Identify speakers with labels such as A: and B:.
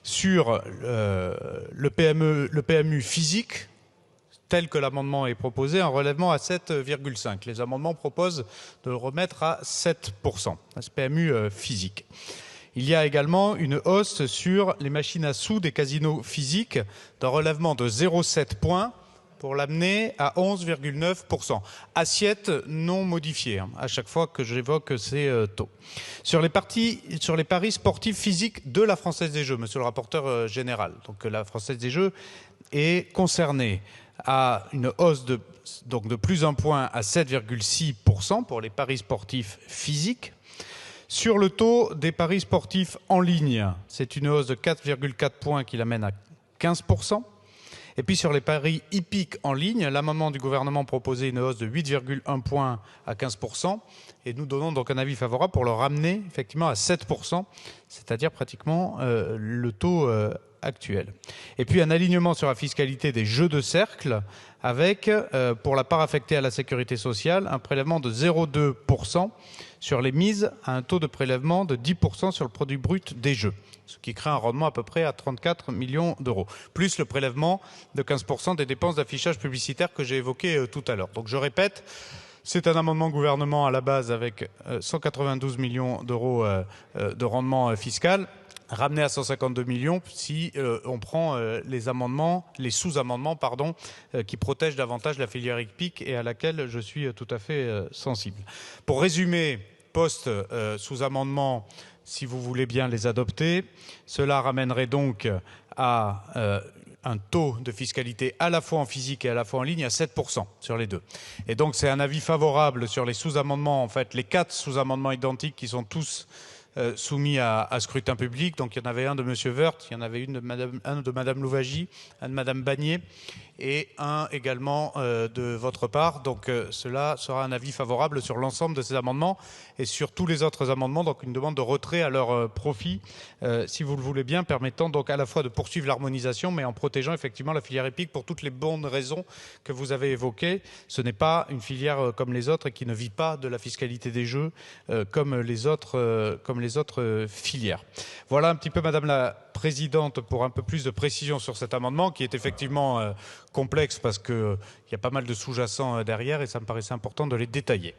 A: sur le PMU physique, tel que l'amendement est proposé, un relèvement à 7,5. Les amendements proposent de le remettre à 7%, ce PMU physique. Il y a également une hausse sur les machines à sous des casinos physiques d'un relèvement de 0,7 points pour l'amener à 11,9%. Assiette non modifiée à chaque fois que j'évoque ces taux. Sur les paris sportifs physiques de la Française des Jeux, monsieur le rapporteur général, donc la Française des Jeux est concernée à une hausse de plus 1 point à 7,6% pour les paris sportifs physiques. Sur le taux des paris sportifs en ligne, c'est une hausse de 4,4 points qui l'amène à 15%. Et puis sur les paris hippiques en ligne, l'amendement du gouvernement proposait une hausse de 8,1 points à 15%. Et nous donnons donc un avis favorable pour le ramener effectivement à 7%, c'est-à-dire pratiquement le taux actuel. Et puis un alignement sur la fiscalité des jeux de cercle avec, pour la part affectée à la sécurité sociale, un prélèvement de 0,2% sur les mises à un taux de prélèvement de 10% sur le produit brut des jeux, ce qui crée un rendement à peu près à 34 millions d'euros, plus le prélèvement de 15% des dépenses d'affichage publicitaire que j'ai évoqué tout à l'heure. Donc je répète, c'est un amendement gouvernement à la base avec 192 millions d'euros de rendement fiscal, ramené à 152 millions si on prend les sous-amendements qui protègent davantage la filière hippique et à laquelle je suis tout à fait sensible. Pour résumer, sous-amendement, si vous voulez bien les adopter, cela ramènerait donc à un taux de fiscalité à la fois en physique et à la fois en ligne à 7% sur les deux. Et donc c'est un avis favorable sur les sous-amendements, en fait les 4 sous-amendements identiques qui sont tous soumis à scrutin public. Donc il y en avait un de M. Woerth, il y en avait un de Mme Louwagie, un de Mme Bagné et un également de votre part. Donc cela sera un avis favorable sur l'ensemble de ces amendements et sur tous les autres amendements. Donc une demande de retrait à leur profit, si vous le voulez bien, permettant donc à la fois de poursuivre l'harmonisation mais en protégeant effectivement la filière hippique pour toutes les bonnes raisons que vous avez évoquées. Ce n'est pas une filière comme les autres et qui ne vit pas de la fiscalité des jeux comme les autres filières. Voilà un petit peu, Madame la Présidente, pour un peu plus de précision sur cet amendement qui est effectivement complexe parce qu'il y a pas mal de sous-jacents derrière et ça me paraissait important de les détailler.